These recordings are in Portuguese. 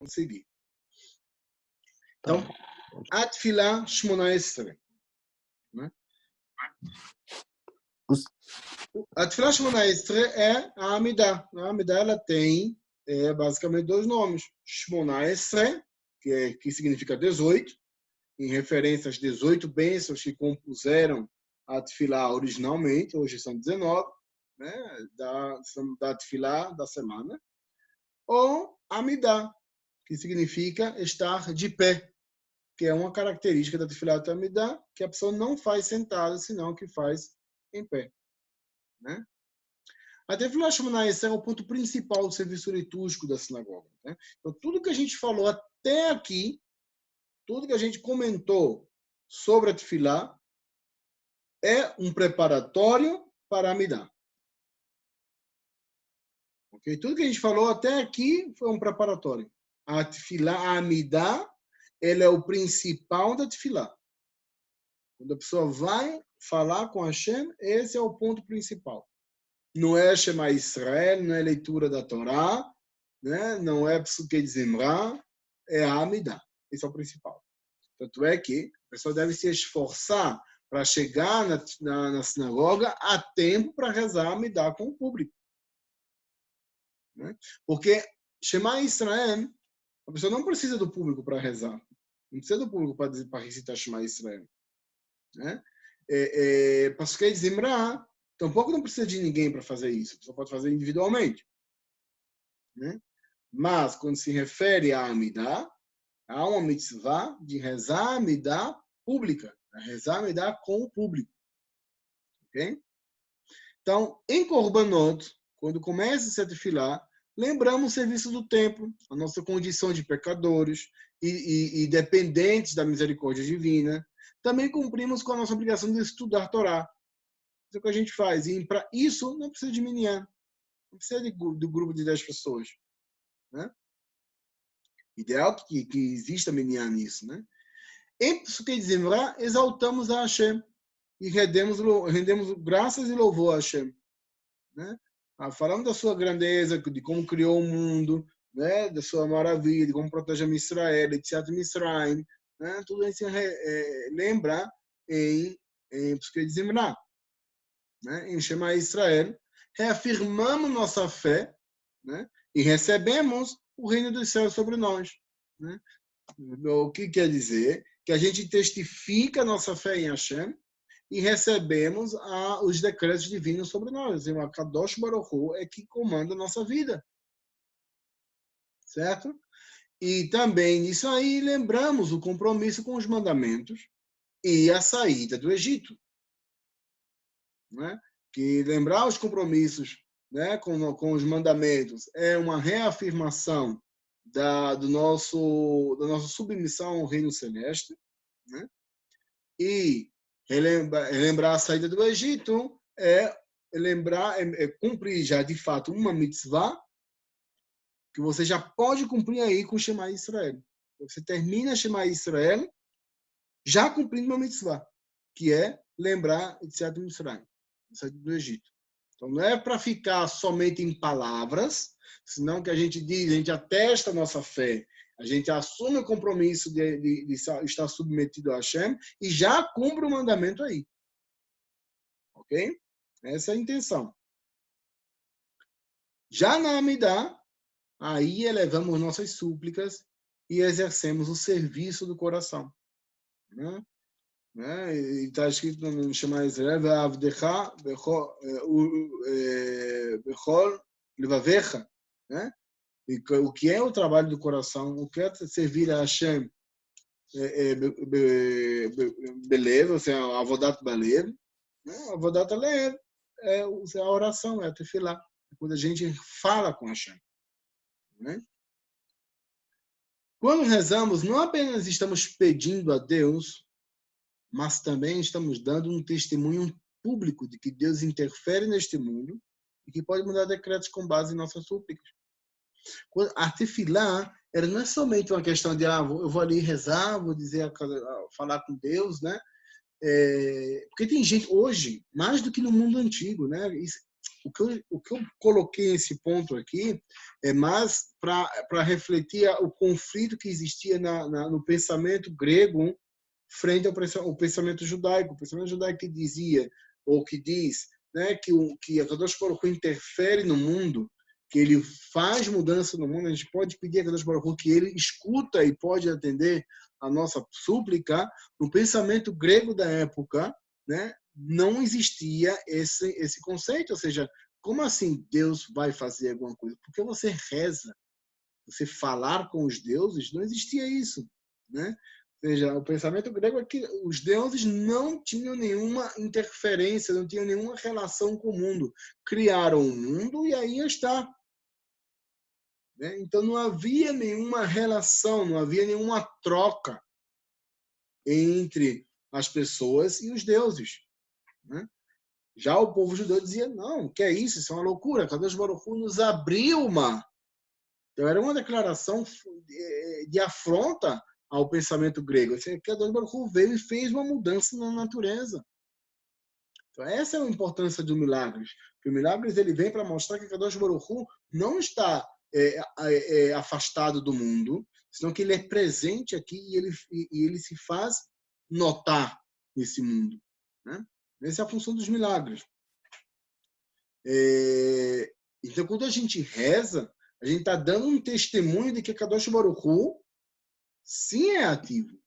seguir. Então, a Tefilá Shmona Esrei. Né? A Tefilá Shmona Esrei é a Amidah. A Amidah ela tem basicamente dois nomes. Shmona Esrei, que significa 18, em referência às 18 bênçãos que compuseram a Tefilá originalmente, hoje são 19, né, da Tefilá da semana, ou Amidah, que significa estar de pé, que é uma característica da Tefilá da Amidah, que a pessoa não faz sentada, senão que faz em pé. Né? A Tefilá Shmona Esrei é o ponto principal do serviço litúrgico da sinagoga. Né? Então, tudo que a gente falou até aqui, tudo que a gente comentou sobre a Tefilá, é um preparatório para a Amidah. Okay? Tudo que a gente falou até aqui foi um preparatório. A Tefilá, a Amidah, ele é o principal da Tefilá. Quando a pessoa vai falar com Hashem, esse é o ponto principal. Não é Shema Israel, não é leitura da Torá, né? Não é Psuke de Zimra, é a Amidah. Esse é o principal. Tanto é que a pessoa deve se esforçar para chegar na sinagoga a tempo para rezar a Amidah com o público. Né? Porque Shema Israel, a pessoa não precisa do público para rezar. Não precisa do público para recitar Shema Israel. Né? Pasuke de Zimra, tampouco não precisa de ninguém para fazer isso. A pessoa pode fazer individualmente. Né? Mas, quando se refere à Amidah, há uma mitzvah de rezar a Amidah pública. Rezar a Amidah com o público. Okay? Então, em Korbanot, quando começa a se Tefilá, lembramos o serviço do templo, a nossa condição de pecadores e dependentes da misericórdia divina. Também cumprimos com a nossa obrigação de estudar Torá. Isso é o que a gente faz. E para isso, não precisa de minyan. Não precisa do grupo de 10 pessoas. Né? Ideal que exista minyan nisso. Né? Em Psuke de Zimra, exaltamos a Hashem e rendemos graças e louvor a Hashem. Né? Falando da sua grandeza, de como criou o mundo, né? Da sua maravilha, de como protege a Israel, de Tziat Mitzrayim, né? Tudo isso lembra em Psuke de Zimra, né? Em Shema Israel, reafirmamos nossa fé, né? E recebemos o reino dos céus sobre nós. Né? O que quer dizer? Que a gente testifica nossa fé em Hashem e recebemos os decretos divinos sobre nós. O Kadosh Baruch Hu é que comanda a nossa vida. Certo? E também nisso aí lembramos o compromisso com os mandamentos e a saída do Egito. Né? Que lembrar os compromissos, né, com os mandamentos é uma reafirmação da nossa submissão ao reino celeste. Né? E relembrar a saída do Egito é cumprir já de fato uma mitzvah que você já pode cumprir aí com o Shema Israel. Você termina Shema Israel já cumprindo uma mitzvah, que é lembrar de Tziat Mitzrayim, saída do Egito. Então não é para ficar somente em palavras, senão que a gente diz, a gente atesta a nossa fé, a gente assume o compromisso de estar submetido a Hashem e já cumpre o mandamento aí. Ok? Essa é a intenção. Já na Amidah, aí elevamos nossas súplicas e exercemos o serviço do coração. Né? E está escrito no Shema Israel, V'avdecha bechol levavecha. Né? E o que é o trabalho do coração? O que é servir a Hashem belev, ou seja, a avodat balev. A avodat balev é a oração, é a tefilá. Quando a gente fala com Hashem. Né? Quando rezamos, não apenas estamos pedindo a Deus, mas também estamos dando um testemunho público de que Deus interfere neste mundo e que pode mudar decretos com base em nossas súplicas. A tefilá, ela não é somente uma questão de eu vou ali rezar, vou dizer, falar com Deus, né? Porque tem gente hoje, mais do que no mundo antigo, né? o que eu coloquei nesse ponto aqui é mais para refletir o conflito que existia no pensamento grego frente ao pensamento judaico. O pensamento judaico que dizia, ou que diz, né, que a Kadosh Baruch Hu interfere no mundo, que ele faz mudança no mundo. A gente pode pedir a Kadosh Baruch Hu que ele escuta e pode atender a nossa súplica. No pensamento grego da época, né, não existia esse conceito. Ou seja, como assim Deus vai fazer alguma coisa? Porque você reza, você falar com os deuses, não existia isso, né? Ou seja, o pensamento grego é que os deuses não tinham nenhuma interferência, não tinham nenhuma relação com o mundo. Criaram o mundo e aí está. Né? Então não havia nenhuma relação, não havia nenhuma troca entre as pessoas e os deuses. Né? Já o povo judeu dizia, não, que é isso? Isso é uma loucura. Kadosh Baruch Hu nos abriu o mar. Então era uma declaração de afronta ao pensamento grego. Kadosh Baruch Hu veio e fez uma mudança na natureza. Então essa é a importância dos milagres. Porque o milagres ele vem para mostrar que Kadosh Baruch Hu não está afastado do mundo, senão que ele é presente aqui e ele se faz notar nesse mundo. Né? Essa é a função dos milagres. Então, quando a gente reza, a gente está dando um testemunho de que Kadosh Baruch Hu sim é ativo.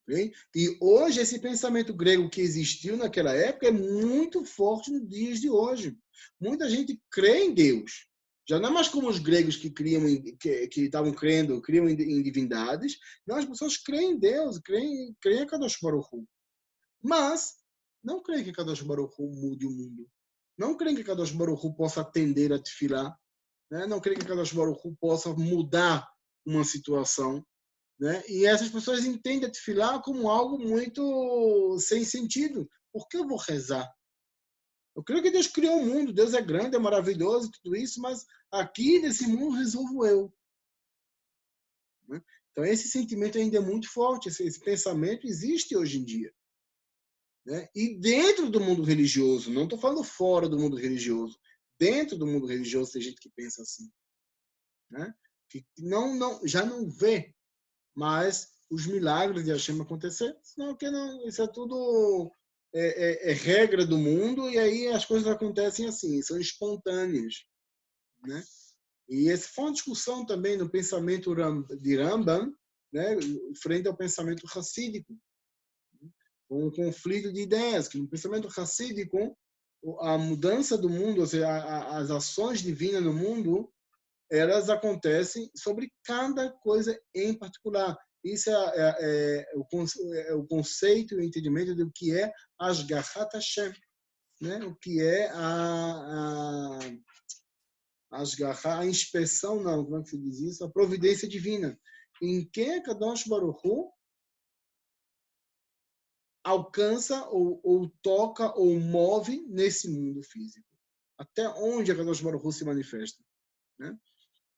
Okay? E hoje, esse pensamento grego que existiu naquela época é muito forte nos dias de hoje. Muita gente crê em Deus. Já não é mais como os gregos que estavam crendo, criam em divindades. Não, as pessoas creem em Deus, creem em Kadosh Baruch Hu. Mas não creem que Kadosh Baruch Hu mude o mundo. Não creem que Kadosh Baruch Hu possa atender a tefilá. Né? Não creem que Kadosh Baruch Hu possa mudar uma situação. Né? E essas pessoas entendem a tefilá como algo muito sem sentido. Por que eu vou rezar? Eu creio que Deus criou o mundo, Deus é grande, é maravilhoso, tudo isso, mas aqui nesse mundo resolvo eu. Né? Então esse sentimento ainda é muito forte, esse pensamento existe hoje em dia. Né? E dentro do mundo religioso, não estou falando fora do mundo religioso, dentro do mundo religioso tem gente que pensa assim. Né? Que já não vê mais os milagres de Hashem acontecer, senão que não, isso é tudo regra do mundo e aí as coisas acontecem assim, são espontâneas. Né? E essa foi uma discussão também no pensamento de Rambam, né, frente ao pensamento racídico, um conflito de ideias, que no pensamento racídico, a mudança do mundo, ou seja, as ações divinas no mundo, elas acontecem sobre cada coisa em particular. Isso é o conceito e o entendimento do que é Ashgahat Hashem, né? O que é a inspeção, não, como é que se diz isso? A providência divina. Em quem Kadosh Baruch Hu alcança ou toca ou move nesse mundo físico. Até onde a Kadosh Baruch Hu se manifesta. Né?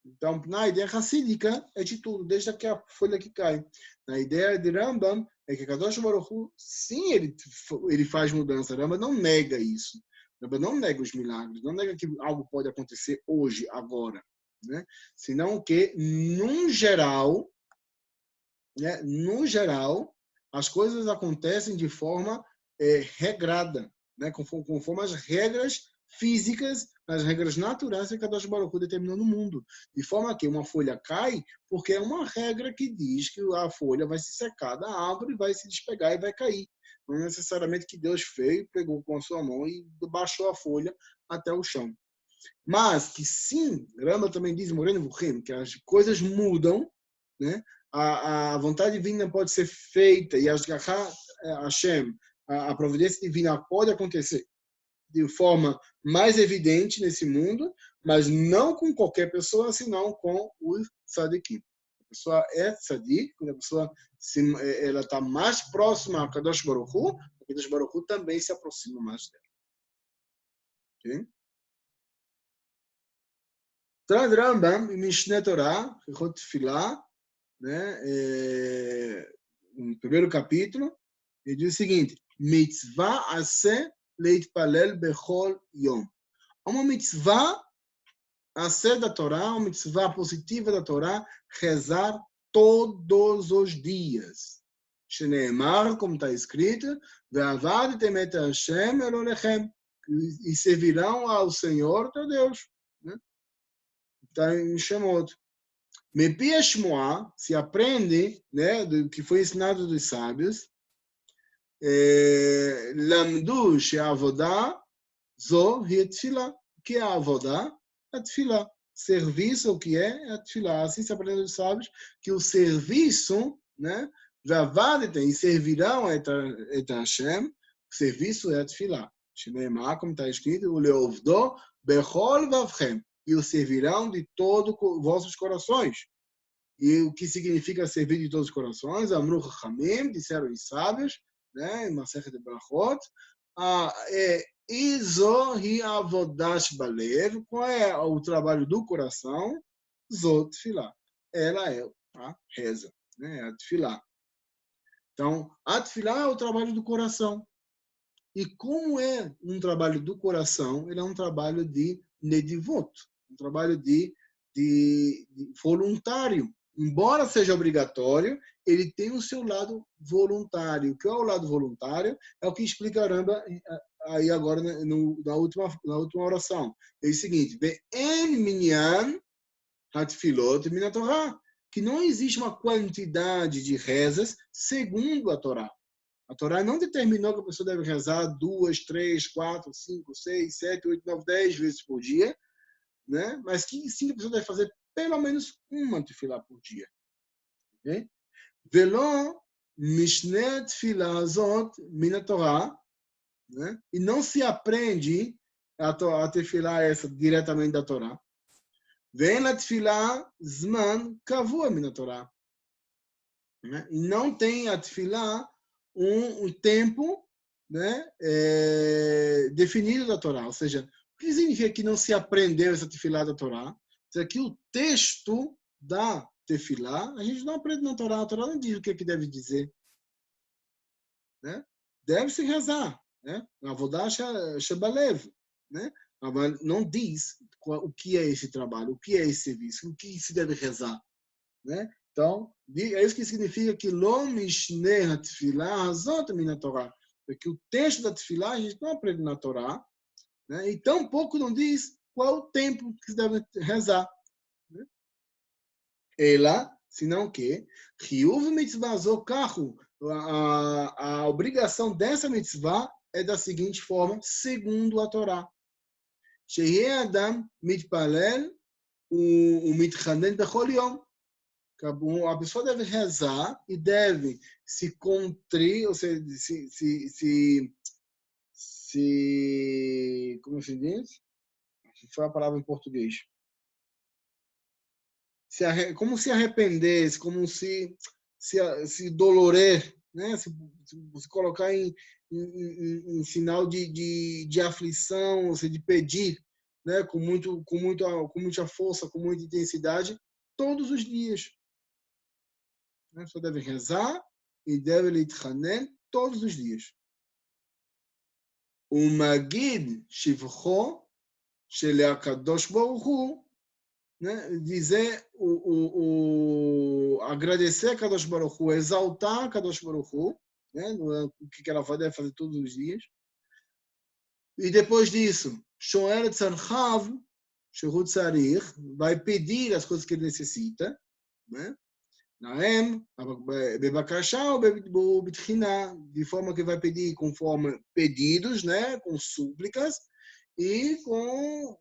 Então, na ideia racídica, é de tudo, desde a folha que cai. Na ideia de Rambam, é que Kadosh Baruch Hu, sim, ele faz mudança. Rambam não nega isso. Rambam não nega os milagres, não nega que algo pode acontecer hoje, agora. Né? Senão que, no geral, né, as coisas acontecem de forma regrada, né, conforme as regras físicas, as regras naturais que Kadosh Baruch Hu determinou no mundo. De forma que uma folha cai, porque é uma regra que diz que a folha vai se secar da árvore, vai se despegar e vai cair. Não é necessariamente que Deus fez, pegou com a sua mão e baixou a folha até o chão. Mas que sim, Rama também diz, Moreno Vuchim, que as coisas mudam, né? A vontade divina pode ser feita e Hashem, a providência divina pode acontecer de forma mais evidente nesse mundo, mas não com qualquer pessoa, senão com o tzadikim. A pessoa é tzadik, quando a pessoa ela está mais próxima a Kadosh Baruch Hu, o Kadosh Baruch Hu também se aproxima mais dela. Okay? Traz Rambam, Mishneh Torah, Hilchot Tefillah, né, no primeiro capítulo, ele diz o seguinte: Mitzvah aseh leitpalel bechol yom. uma mitzvah a ser da Torá, uma mitzvah positiva da Torá, rezar todos os dias. Sheneemar, como está escrito, ve'avadtem et Hashem Elohechem, e servirão ao Senhor teu Deus. Está em Shemot. Mepi Shmoah, se aprende, né, do que foi ensinado dos sábios, Lamdu she'avodah zo hi tefillah. O que é a avodá? A tefillah. Serviço, o que é? A tefillah. Assim se aprende dos sábios que o serviço, né, e servirão et Hashem, o serviço é a tefillah. Shneimah, como está escrito, o leovdo bechol vavchem, e o servirão de todos os vossos corações. E o que significa servir de todos os corações? Amru Chachamim, disseram os sábios, né, em Masechet Berachot, Izo hi avodash balev, qual é o trabalho do coração? Zot tefilá. Ela é a reza, né, a tefilá. Então, a tefilá é o trabalho do coração. E como é um trabalho do coração, ele é um trabalho de nedivot, um trabalho de voluntário. Embora seja obrigatório, ele tem o seu lado voluntário. O que é o lado voluntário? É o que explica a Ramba aí agora na última oração. É o seguinte: Ve'en minyan hatfilot min haTorah, que não existe uma quantidade de rezas segundo a Torá. A Torá não determinou que a pessoa deve rezar 2, 3, 4, 5, 6, 7, 8, 9, 10 vezes por dia, né? Mas que sim, a pessoa deve fazer pelo menos uma tefilá por dia. Okay? Veló mishne tefilá azot min haTorah, né? E não se aprende a tefilá essa diretamente da Torá. Vem la tefilá zman kavua min haTorah, né? E não tem a tefilá um tempo, né, definido da Torá. Ou seja, o que significa que não se aprendeu essa tefilá da Torá? Ou seja, que o texto da tefilá, a gente não aprende na Torá. A Torá não diz o que deve dizer. Né? Deve se rezar. Né? Avodah shebalev. Né? Mas não diz o que é esse trabalho, o que é esse serviço, o que se deve rezar. Né? Então, é isso que significa que lo mishne hatfilah hazot min haTorah, porque o texto da tefilá a gente não aprende na Torá, né? E tampouco não diz qual é o tempo que se deve rezar. Né? Ela, senão que, Chiyuv mitzvah zokahu, a obrigação dessa mitzvah é da seguinte forma, segundo a Torá. Sheyeh adam mitpalel umitchanen bechol yom. A pessoa deve rezar e deve se contrir, ou seja, como se diz? Foi a palavra em português. Como se arrependesse, como se dolorer, né? Se colocar em sinal de aflição, ou seja, de pedir, né? Com muita força, com muita intensidade, todos os dias. A pessoa deve rezar e deve להתחנן todos os dias. ומגיד שבחו של הקדוש ברוך הוא, dizer agradecer a Kadosh Baruch Hu, exaltar a Kadosh Baruch Hu, né? O que ela deve fazer todos os dias. E depois disso, shoel tzarchav shehu tzarich, vai pedir as coisas que ele necessita, né? Naem, bebakashá ou betchiná, de forma que vai pedir conforme pedidos, né, com súplicas e com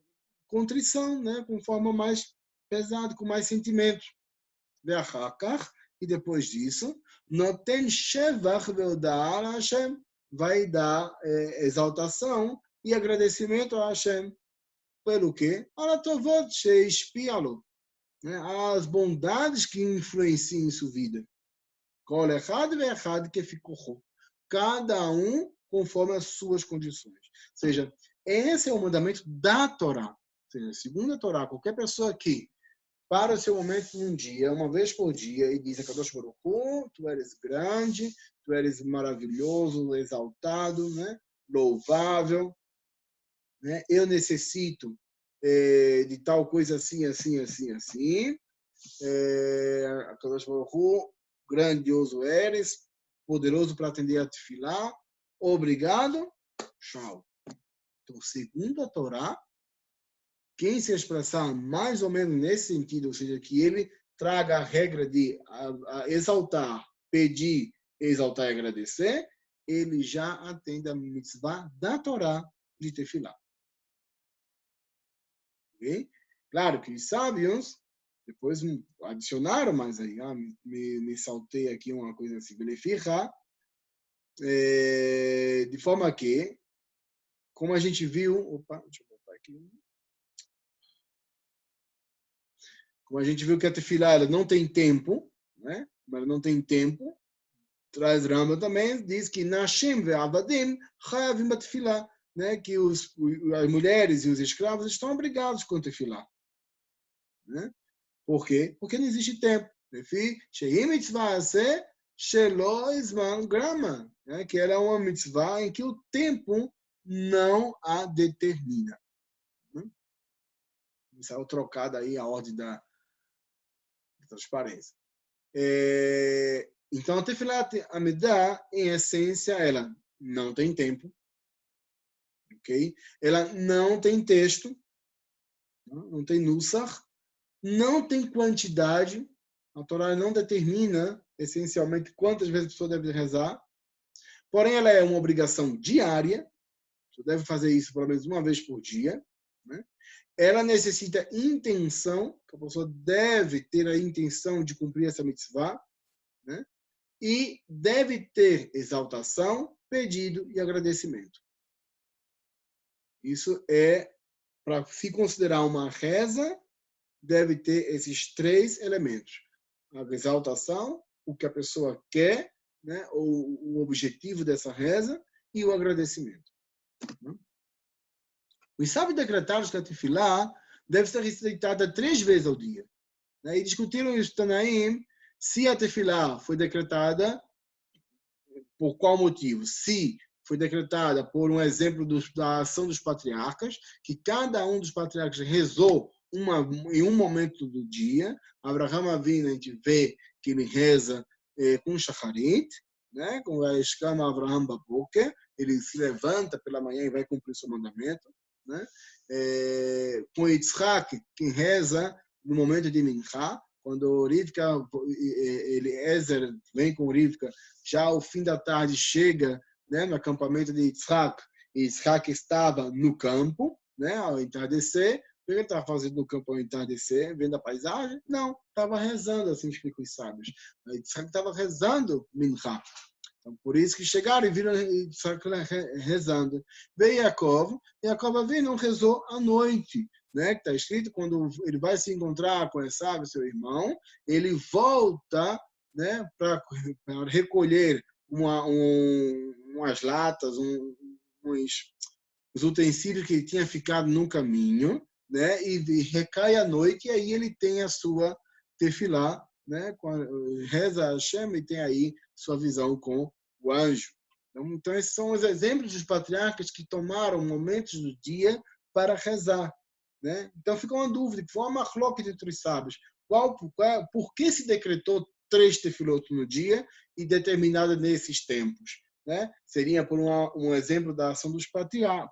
contrição, né, com forma mais pesada, com mais sentimento. E depois disso, noten shevach ve'oda'ah a Hashem, vai dar exaltação e agradecimento a Hashem. Pelo quê? Alatovot sheishpialo, as bondades que influenciam em sua vida. Cada um conforme as suas condições. Ou seja, esse é o mandamento da Torá. Ou seja, segundo a Torá, qualquer pessoa que para o seu momento num dia, uma vez por dia, e diz a Kadosh Baruch Hu, tu eres grande, tu eres maravilhoso, exaltado, né? Louvável. né? Eu necessito de tal coisa assim, assim, assim, assim. Akadosh Baruch Hu, grandioso eres, poderoso para atender a tefilá. Obrigado. Tchau. Então, segundo a Torá, quem se expressar mais ou menos nesse sentido, ou seja, que ele traga a regra de exaltar, pedir, exaltar e agradecer, ele já atende a mitzvah da Torá de tefilá. Okay? Claro que os sábios depois adicionaram mais aí, me saltei aqui uma coisa assim, de forma que, como a gente viu, deixa eu botar aqui, como a gente viu que a tefilá ela não tem tempo, né? Ela não tem tempo. Traz Rama também diz que Nashim ve Avadim chayavim batefilá, né? Que as mulheres e os escravos estão obrigados com a tefilá, né? Por quê? Porque não existe tempo. Né? Que ela é uma mitzvah em que o tempo não a determina. Né? Saiu trocada aí a ordem da transparência. Então, a Tefilat Amidah, em essência, ela não tem tempo, ok? Ela não tem texto, não tem nusach, não tem quantidade. A Torá não determina, essencialmente, quantas vezes a pessoa deve rezar. Porém, ela é uma obrigação diária. Você deve fazer isso pelo menos uma vez por dia. Né? Ela necessita intenção, que a pessoa deve ter a intenção de cumprir essa mitzvah. Né? E deve ter exaltação, pedido e agradecimento. Isso é, para se considerar uma reza, deve ter esses três elementos. A exaltação, o que a pessoa quer, né, o objetivo dessa reza, e o agradecimento. Os sábios decretaram que a tefilá deve ser recitada 3 vezes ao dia. E discutiram os Tanaim se a tefilá foi decretada por qual motivo? Se foi decretada por um exemplo da ação dos patriarcas, que cada um dos patriarcas rezou em um momento do dia. Abraham Avinu, a gente vê que ele reza com shacharit, né? Com a escama Abraham Baboker, ele se levanta pela manhã e vai cumprir seu mandamento. Né? Com Yitzhak, que reza no momento de Minchá, quando Rivka, Eliezer vem com Rivka, já ao fim da tarde chega, né, no acampamento de Yitzhak, e Yitzhak estava no campo, né, ao entardecer. O que ele estava fazendo no campo ao entardecer? Vendo a paisagem? Não, estava rezando, assim explicam os sábios. Yitzhak estava rezando Minchá. Então, por isso que chegaram e viram Yitzhak rezando. Veio Yaakov Avinu rezou à noite. Né, que está escrito, quando ele vai se encontrar com Esaú, seu irmão, ele volta, né, para recolher umas latas, os utensílios que ele tinha ficado no caminho, né, e recai à noite, e aí ele tem a sua tefilá, né, reza a Hashem e tem aí sua visão com o anjo. Então, esses são os exemplos dos patriarcas que tomaram momentos do dia para rezar. Né? Então fica uma dúvida, que foi uma machloket entre os sábios. Por que se decretou 3 tefilot no dia e determinada nesses tempos? Né? Seria por um exemplo da ação dos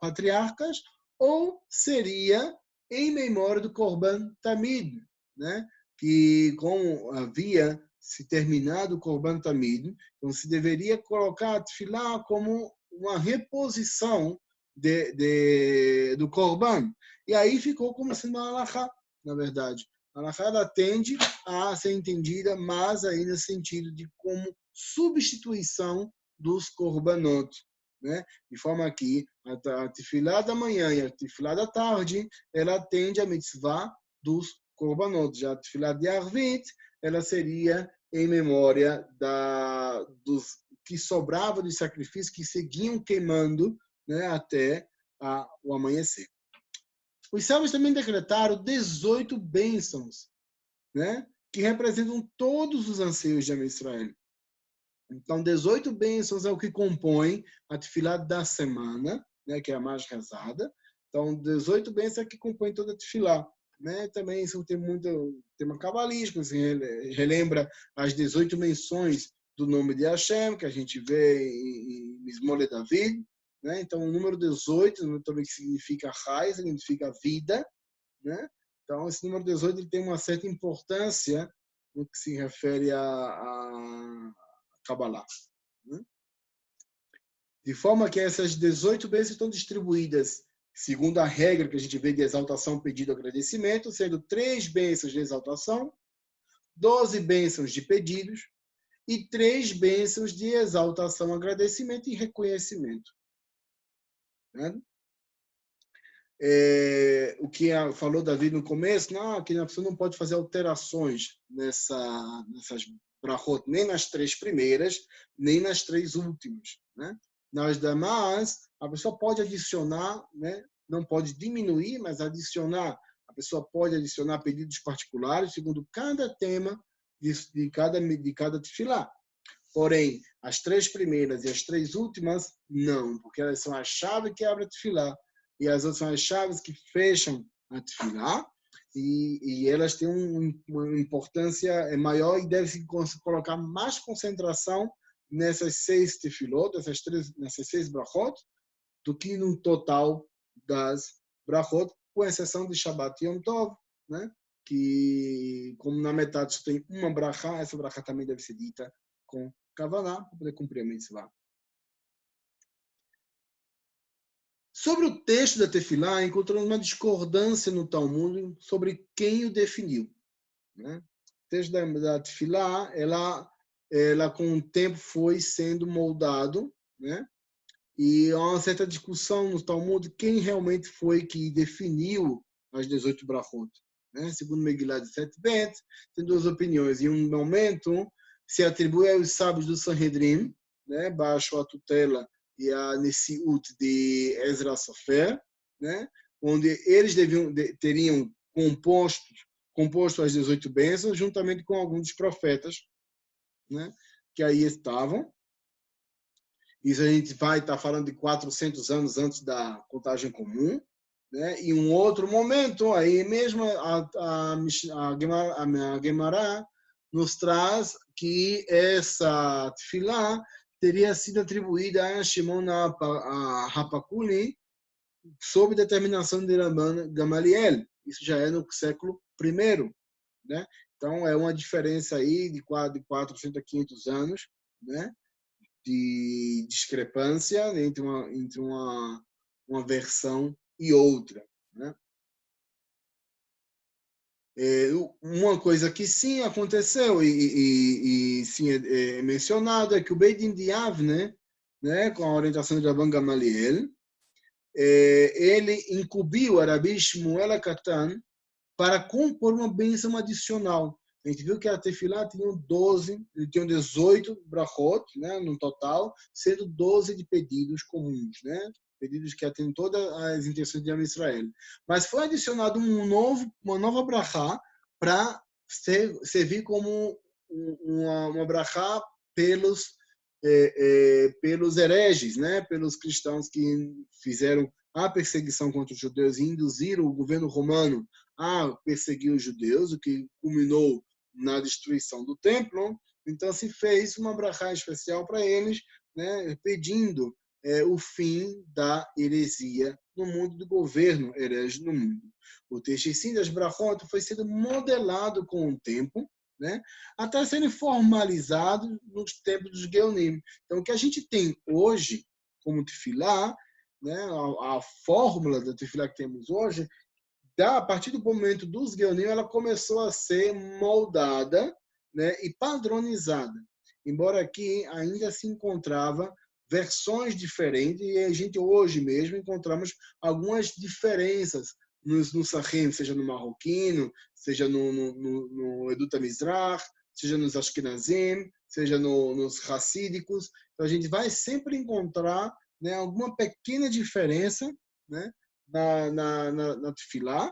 patriarcas ou seria em memória do Korban Tamid, né? Que como havia se terminado o Korban Tamid, então se deveria colocar a tefilá como uma reposição do Korban. E aí ficou como sendo uma alahá, na verdade. A alahá ela tende a ser entendida, mas aí no sentido de como substituição dos korbanot. Né? De forma que a tefilá da manhã e a tefilá da tarde, ela atende a mitzvah dos korbanot. Já a tefilá de Arvit, ela seria em memória dos que sobrava de sacrifício, que seguiam queimando, né, até o amanhecer. Os sábios também decretaram 18 bênçãos, né, que representam todos os anseios de Israel. Então, 18 bênçãos é o que compõe a tefilá da semana, né, que é a mais rezada. Então, 18 bênçãos que compõem toda a tefilá. Né? Também isso tem muito tema cabalístico, assim, relembra as 18 menções do nome de Hashem, que a gente vê em Mismole David. Né? Então, o número 18 também significa Chai, significa vida. Né? Então, esse número 18 ele tem uma certa importância no que se refere a Kabbalah. Né? De forma que essas 18 bênçãos estão distribuídas segundo a regra que a gente vê de exaltação, pedido, agradecimento, sendo 3 bênçãos de exaltação, 12 bênçãos de pedidos e 3 bênçãos de exaltação, agradecimento e reconhecimento. Né? O que falou Davi no começo, que a pessoa não pode fazer alterações nessas brachot, nem nas 3 primeiras, nem nas 3 últimas. Né? Nas demais, a pessoa pode adicionar, né? Não pode diminuir, mas adicionar. A pessoa pode adicionar pedidos particulares segundo cada tema de cada tefilá. Porém, as 3 primeiras e as 3 últimas, não, porque elas são a chave que abre a tefilá. E as outras são as chaves que fecham a tefilá, e elas têm uma importância maior e deve-se colocar mais concentração nessas 6 tefilot, nessas 6 brachot, do que no total das brachot, com exceção de Shabbat e Yom Tov, né? Que, como na metade só tem uma brachá, essa brachá também deve ser dita com Kavaná, para poder cumprir a mitzvah. Sobre o texto da Tefilá, encontramos uma discordância no Talmud sobre quem o definiu. Né? O texto da Tefilá, ela com o tempo foi sendo moldado, né? E há uma certa discussão no Talmud quem realmente foi que definiu as 18 brachot. Né? Segundo Megillah de Sete Bet, tem 2 opiniões. Em um momento, se atribui aos sábios do Sanhedrin, né? Baixo a tutela e a Nesiut de Ezra Sofer, né? Onde eles teriam composto as 18 bênçãos, juntamente com alguns dos profetas, né? Que aí estavam. Isso a gente vai estar falando de 400 anos antes da contagem comum. Né? E um outro momento, aí mesmo a Gemara nos traz que essa tefilá teria sido atribuída a Shimon Rapakuli sob determinação de Rabban Gamaliel. Isso já é no século I. Né? Então, é uma diferença aí de 400 a 500 anos, né? De discrepância entre uma versão e outra. Né? Uma coisa que sim aconteceu e sim é mencionado é que o Beit Din de Avne, né, com a orientação de Rabban Gamaliel, ele incumbiu a Rabi Shmuel HaKatan para compor uma bênção adicional. A gente viu que a Tefilá tinha 18 brachot, né, no total, sendo 12 de pedidos comuns, né? Pedidos que atendem todas as intenções de Israel. Mas foi adicionado uma nova brachá para servir como uma brachá pelos hereges, né? Pelos cristãos que fizeram a perseguição contra os judeus e induziram o governo romano a perseguir os judeus, o que culminou na destruição do templo. Então se fez uma brachá especial para eles, né, pedindo o fim da heresia no mundo, do governo herege no mundo. O texto das brachot foi sendo modelado com o tempo, né, até sendo formalizado nos tempos dos Geonim. Então o que a gente tem hoje como tefilá, né, a fórmula da tefilá que temos hoje, a partir do momento dos Geonim, ela começou a ser moldada, né, e padronizada. Embora aqui ainda se encontrava versões diferentes, e a gente hoje mesmo encontramos algumas diferenças no Sahim, seja no marroquino, seja no Edut Mizrach, seja nos Ashkenazim, seja nos Hassídicos. Então a gente vai sempre encontrar, né, alguma pequena diferença, né, na tefilá,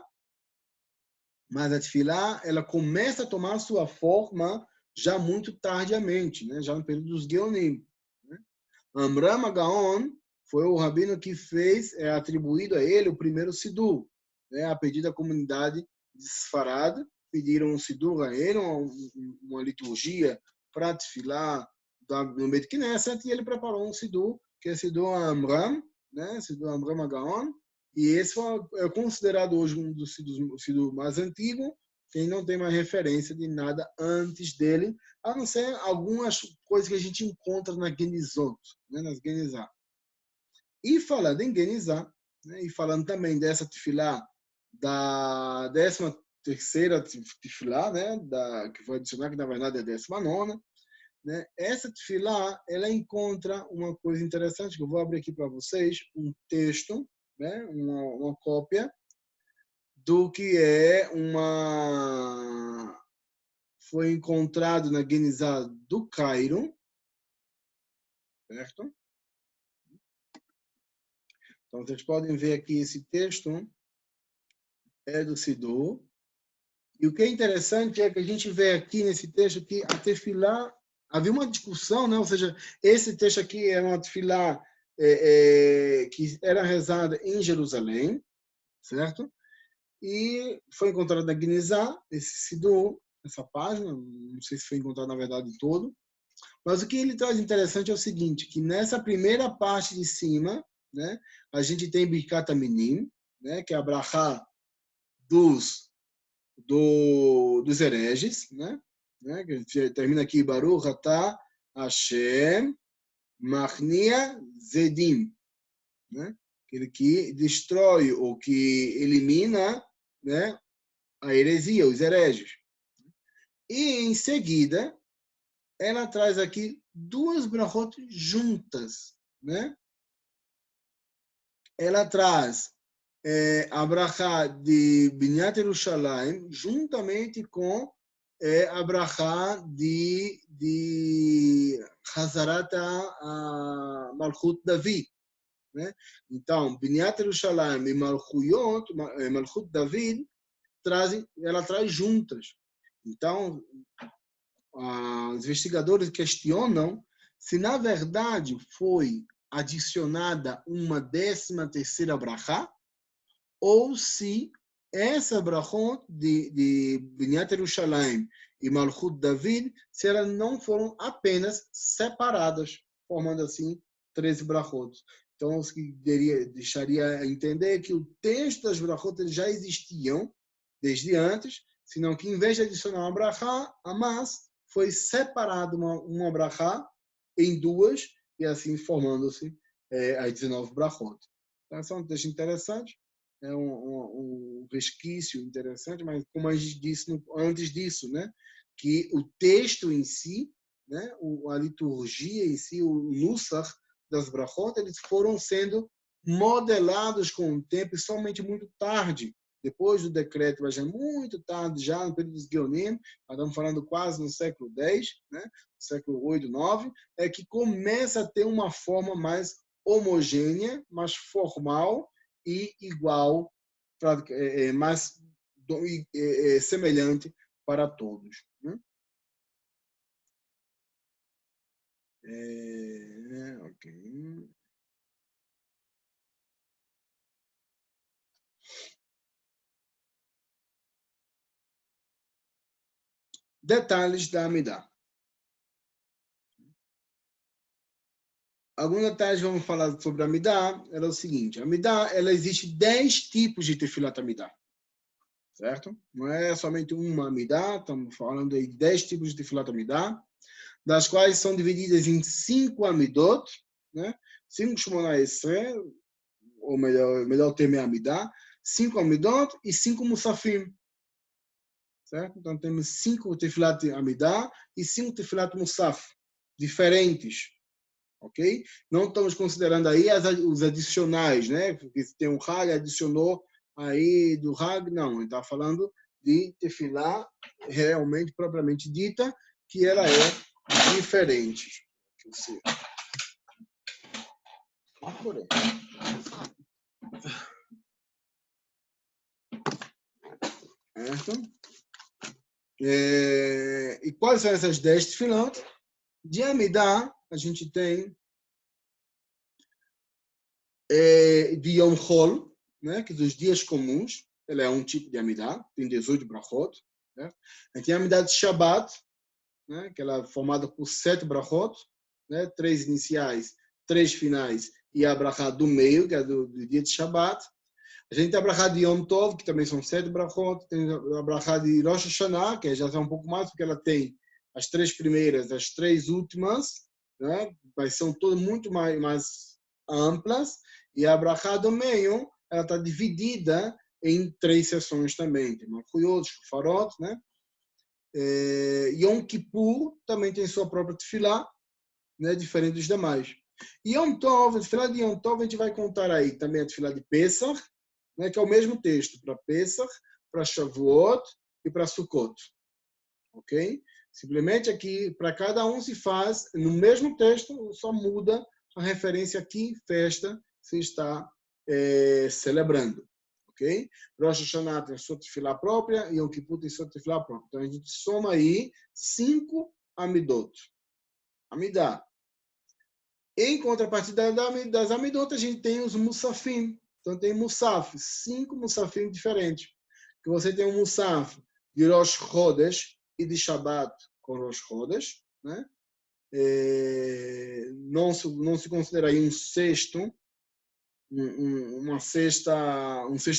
mas a tefilá ela começa a tomar sua forma já muito tardiamente, né? Já no período dos Geonim. Né? Amram Gaon foi o rabino que fez, atribuído a ele o primeiro Sidur, né? A pedido da comunidade de Sfarad, pediram um Sidur a ele, uma liturgia para Tefilá no Beit Knesset, e ele preparou um Sidur, que é Sidur Amram, né? Sidur Amram Agaon, e esse é considerado hoje um dos Sidur mais antigos, que não tem mais referência de nada antes dele, a não ser algumas coisas que a gente encontra na Genizot, né? Nas Genizá. E falando em Genizá, né? E falando também dessa Tefilá, da 13ª Tefilá, né? Que foi adicionada, que na verdade é a 19ª, né? Essa Tefilá, ela encontra uma coisa interessante, que eu vou abrir aqui para vocês, um texto, né? Uma cópia do que foi encontrado na Genizá do Cairo, certo? Então, vocês podem ver aqui esse texto, é do Sidur. E o que é interessante é que a gente vê aqui nesse texto que a Tefilá, havia uma discussão, né? Ou seja, esse texto aqui é uma Tefilá que era rezada em Jerusalém, certo? E foi encontrado na Genizá, esse Sidur, essa página, não sei se foi encontrado na verdade todo, mas o que ele traz interessante é o seguinte, que nessa primeira parte de cima, né, a gente tem Birkat HaMinim, né, que é a brachá dos hereges, né, que termina aqui, Baruch Atah Hashem Machnia Zedim, né, aquele que destrói ou que elimina, né, a heresia, os hereges. E em seguida, ela traz aqui duas brachot juntas, né? Ela traz a brachá de Binyat Yerushalayim juntamente com a brachá de Hazarat Malchut David, né? Então, Binyat Yerushalayim e Malchut David ela traz juntas. Então, os investigadores questionam se, na verdade, foi adicionada uma 13ª brachá, ou se essa brachot de Binyat Yerushalayim e Malchut David, se elas não foram apenas separadas, formando assim 13 brachot. Então, o que deixaria a entender que o texto das brachot já existiam desde antes, senão que, em vez de adicionar uma brachá, a mais foi separado uma brachá em duas, e assim formando-se as 19 brachot. Então, esse é um texto interessante, é um resquício interessante, mas como a gente disse antes disso, né, que o texto em si, né, a liturgia em si, o nusach das brachot, eles foram sendo modelados com o tempo, e somente muito tarde, depois do decreto, mas já muito tarde, já no período dos Geonim, estamos falando quase no século X, né, século 8, 9, é que começa a ter uma forma mais homogênea, mais formal e igual, mais semelhante para todos. Né? Ok. Detalhes da Amidá. Alguns detalhes que vamos falar sobre a Amidá é o seguinte: a Amidá, ela existe 10 tipos de Tefilat Amidá, certo? Não é somente uma Amidá, estamos falando de 10 tipos de Tefilat Amidá, das quais são divididas em 5 Amidot, né? 5 Shmona Esrei, ou melhor termo é Amidá, 5 Amidot e 5 Musafim, certo? Então temos 5 Tefilat Amidá e 5 Tefilat Musaf, diferentes, ok? Não estamos considerando aí os adicionais, né? Porque tem um Hag, adicionou aí do Hag, não, ele está falando de Tefilá realmente, propriamente dita, que ela é diferente. Certo? E quais são essas 10 tefilot? De Amidá, a gente tem de Yom Hol, né, que dos dias comuns, ele é um tipo de Amidah, tem 18 brachot. Né? A gente tem a Amidah de Shabbat, né, que ela é formada por 7 brachot, né, 3 iniciais, 3 finais, e a brachá do meio, que é do dia de Shabbat. A gente tem a brachá de Yom Tov, que também são 7 brachot, tem a brachá de Rosh Hashanah, que já é um pouco mais, porque ela tem as 3 primeiras, as 3 últimas, né, mas são todas muito mais amplas, e a brachá do meio, ela está dividida em 3 sessões também, tem Malchuyot, Shofarot, né? Yom Kippur também tem sua própria tefilá, né, diferente dos demais. Yom Tov, a tefilá de Yom Tov, a gente vai contar aí também a tefilá de Pesach, né, que é o mesmo texto para Pesach, para Shavuot e para Sukkot. Ok? Simplesmente aqui, para cada um se faz, no mesmo texto, só muda a referência a que festa se está celebrando. Ok? Rosh Hashanah tem sua tefilá própria e Yom Kippur tem sua tefilá própria. Então a gente soma aí 5 amidot. Amidah. Em contrapartida das amidot, a gente tem os musafim. Então tem musaf, 5 musafim diferentes. Que você tem um musaf de Rosh Chodesh e de Shabbat com Rosh Chodesh, né? Não se considera aí um sexto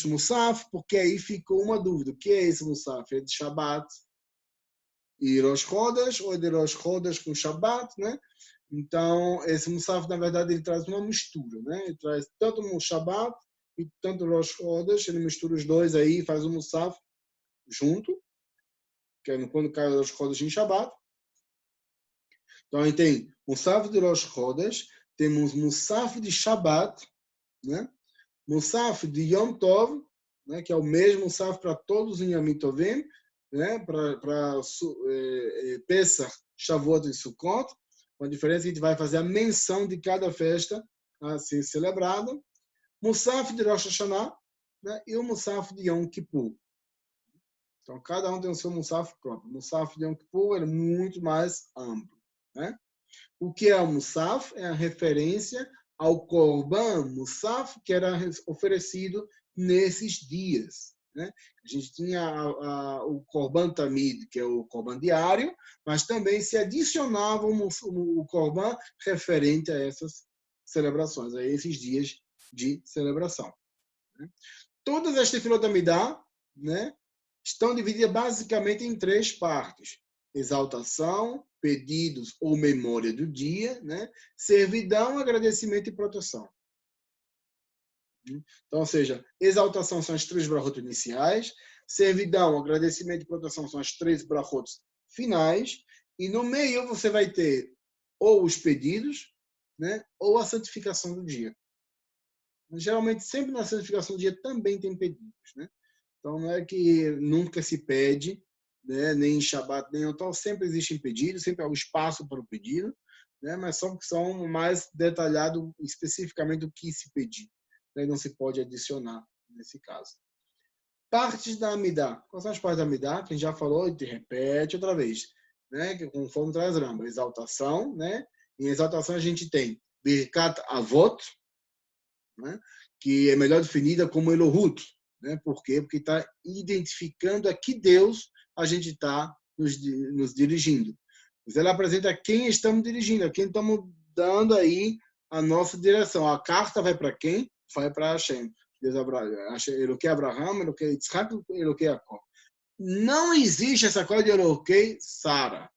musaf, porque aí ficou uma dúvida. O que é esse musaf? É de Shabbat e Rosh Chodesh, ou é de Rosh Chodesh com Shabbat, né? Então, esse musaf, na verdade, ele traz uma mistura, né? Ele traz tanto o Shabbat e tanto o Rosh Chodesh, ele mistura os dois aí e faz o musaf junto, que é quando cai o Rosh Chodesh em Shabbat. Então, a gente tem musaf de Rosh Chodesh, temos musaf de Shabbat, né? Musaf de Yom Tov, né, que é o mesmo Musaf para todos os Yom Tovim, né, para Pesach, Shavuot e Sukkot. Com a diferença que a gente vai fazer a menção de cada festa a ser celebrada. Musaf de Rosh Hashanah, né, e o Musaf de Yom Kippur. Então, cada um tem o seu Musaf próprio. O Musaf de Yom Kippur é muito mais amplo. Né? O que é o Musaf? É a referência ao Korban Musaf que era oferecido nesses dias. Né? A gente tinha o Korban Tamid, que é o Korban diário, mas também se adicionava o Korban referente a essas celebrações, a esses dias de celebração. Né? Todas as tefilot da Amidah, né, estão divididas basicamente em 3 partes. Exaltação, pedidos ou memória do dia, né? Servidão, agradecimento e proteção. Então, ou seja, exaltação são as 3 brachot iniciais, servidão, agradecimento e proteção são as 3 brachot finais, e no meio você vai ter ou os pedidos, né? Ou a santificação do dia. Geralmente, sempre na santificação do dia também tem pedidos, né? Então, não é que nunca se pede, né? Nem em Shabbat, nem em Yom Tov, sempre existem pedidos, sempre há um espaço para o pedido, né? Mas são mais detalhados especificamente do que se pedir. Né? Não se pode adicionar nesse caso. Partes da Amidah. Quais são as partes da Amidah? Que a gente já falou e te repete outra vez. Né? Que conforme traz Ramba. Exaltação, né? Em exaltação a gente tem Birkat Avot, né? Que é melhor definida como Elohut. Né? Por quê? Porque está identificando a que Deus a gente está nos dirigindo. Mas ela apresenta quem estamos dirigindo, a quem estamos dando aí a nossa direção. A carta vai para quem? Vai para Hashem. Deus Eloquei Abraham, Eloquei Yitzhak, Eloquei Jacob. Não existe essa coisa de Eloquei Sara.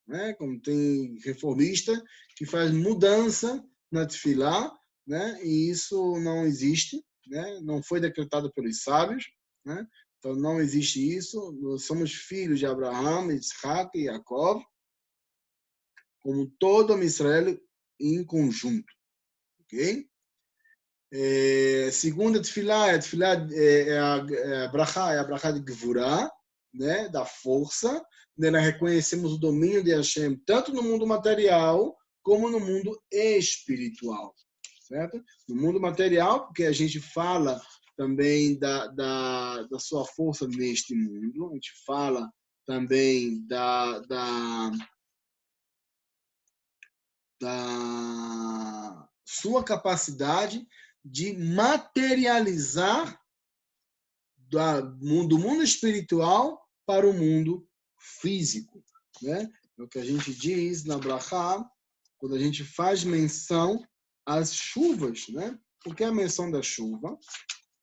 Né? Como tem reformista que faz mudança na tefilá, né? E isso não existe, né? Não foi decretado pelos sábios, né? Então não existe isso. Nós somos filhos de Abraão, Isaac e Jacob, como todo o Israel em conjunto, ok? Segunda tefilá, a brachá de Gvurá, né? Da força. Nela reconhecemos o domínio de Hashem tanto no mundo material como no mundo espiritual, certo? No mundo material, porque a gente fala também da sua força neste mundo, a gente fala também da sua capacidade de materializar do mundo espiritual para o mundo físico, né? É o que a gente diz na Brachá, quando a gente faz menção às chuvas, né? O que é a menção da chuva?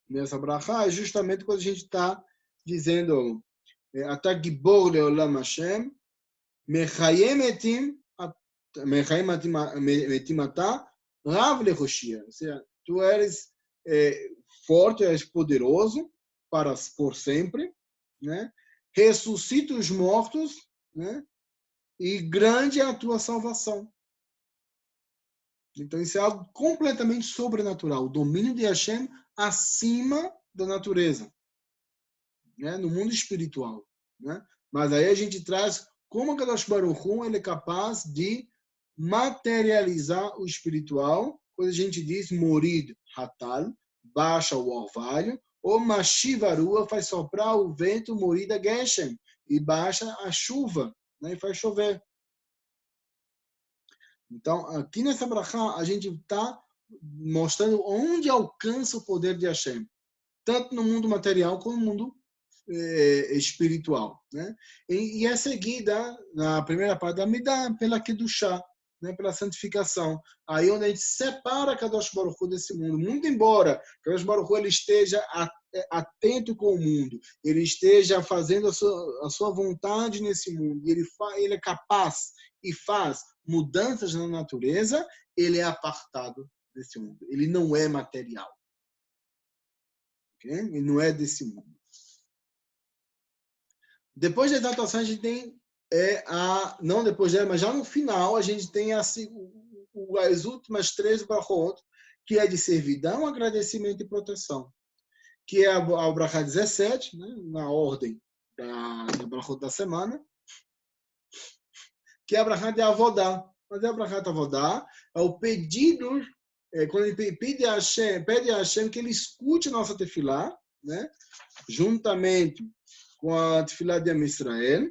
Nessa Brachá é justamente quando a gente está dizendo Ata Gibor Leolam Hashem, Mechayem Etim Ata, Rav Lechoshia. Ou seja, tu eres forte, és poderoso por sempre, né? Ressuscita os mortos, né? E grande é a tua salvação. Então, isso é algo completamente sobrenatural. O domínio de Hashem acima da natureza, né? No mundo espiritual, né? Mas aí a gente traz como a Kadosh Baruch Hu, ele é capaz de materializar o espiritual, quando a gente diz morid hatal, baixa o orvalho, ou mashivarua, faz soprar o vento, morida geshem, e baixa a chuva, né? E faz chover. Então, aqui nessa brachá, a gente está mostrando onde alcança o poder de Hashem, tanto no mundo material como no mundo espiritual, né? E é seguida, na primeira parte da Midah, pela Kedushá, né? Pela santificação. Aí onde a gente separa Kadosh Baruch Hu desse mundo. Muito embora Kadosh Baruch Hu ele esteja atento com o mundo, ele esteja fazendo a sua vontade nesse mundo, e ele é capaz e faz mudanças na natureza, ele é apartado desse mundo. Ele não é material. Okay? Ele não é desse mundo. Depois da exaltação, a gente tem não depois dela, mas já no final, a gente tem as últimas 3 brachot, que é de servidão, agradecimento e proteção. Que é a brachá 17, né, na ordem da brachot da semana, que é a brachá de Avodá. Mas é a brachá de Avodá, é o pedido, quando ele pede a Hashem que ele escute a nossa tefilá, né, juntamente com a tefilá de Am Israel,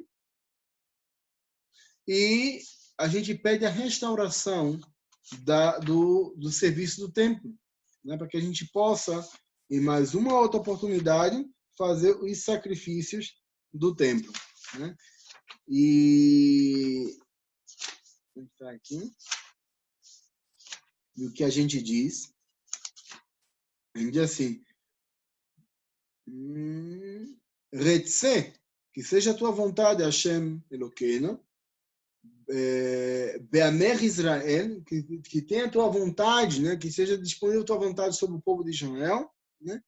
e a gente pede a restauração do serviço do templo, né, para que a gente possa, em mais uma outra oportunidade, fazer os sacrifícios do templo, né? E entrar aqui, e o que a gente diz assim, Retze, que seja a tua vontade, Hashem Eloqueno, Beamer Israel, que tenha a tua vontade, né, que seja disponível a tua vontade sobre o povo de Israel, né,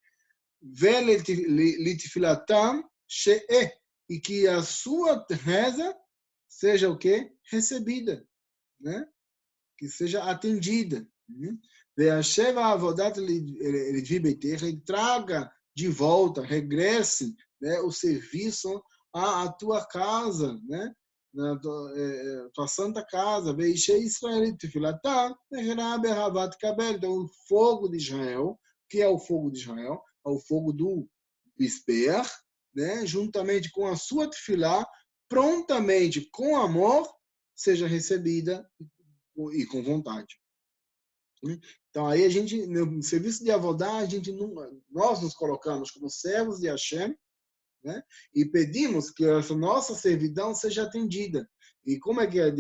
Velitifilatam she'e, e que a sua reza seja o quê? Recebida, né, que seja atendida. Ve'asheva avodat lidvi beitecha, e traga de volta, regresse, né, o serviço à tua casa, né, na tua santa casa. Ve'ishei Israel tefilatá, ve'herá be'havat kabel. Então, o fogo de Israel, que é o fogo de Israel, é o fogo do Bisper, né, juntamente com a sua tefilá, prontamente, com amor, seja recebida e com vontade. Então, aí a gente, no serviço de Avodá, nós nos colocamos como servos de Hashem, né? E pedimos que essa nossa servidão seja atendida. E como é que é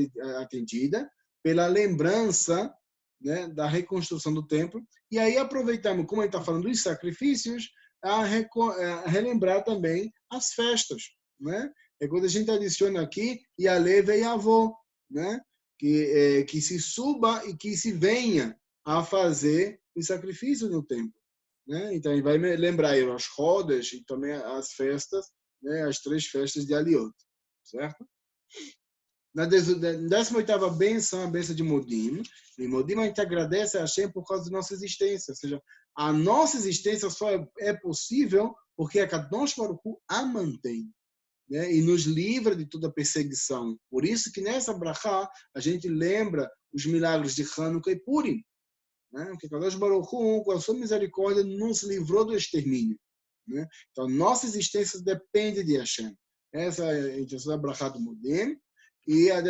atendida? Pela lembrança, né, da reconstrução do templo. E aí aproveitamos, como a gente está falando dos sacrifícios, a relembrar também as festas, né? É quando a gente adiciona aqui, e a leva e a avó, né? Que se suba e que se venha a fazer o sacrifício no templo, né? Então, ele vai me lembrar aí as rodas e também as festas, né? As 3 festas de Aliot, certo? Na 18ª benção, a benção de Modim. Em Modim, a gente agradece a Hashem por causa da nossa existência. Ou seja, a nossa existência só é possível porque a Kadosh Baruch Hu a mantém, né? E nos livra de toda perseguição. Por isso que nessa brachá a gente lembra os milagres de Hanukkah e Purim, né? Porque Kadosh Baruch Hu, com a sua misericórdia, nos livrou do extermínio, né? Então, nossa existência depende de Hashem. Essa é a intenção da brachá do Modim. E a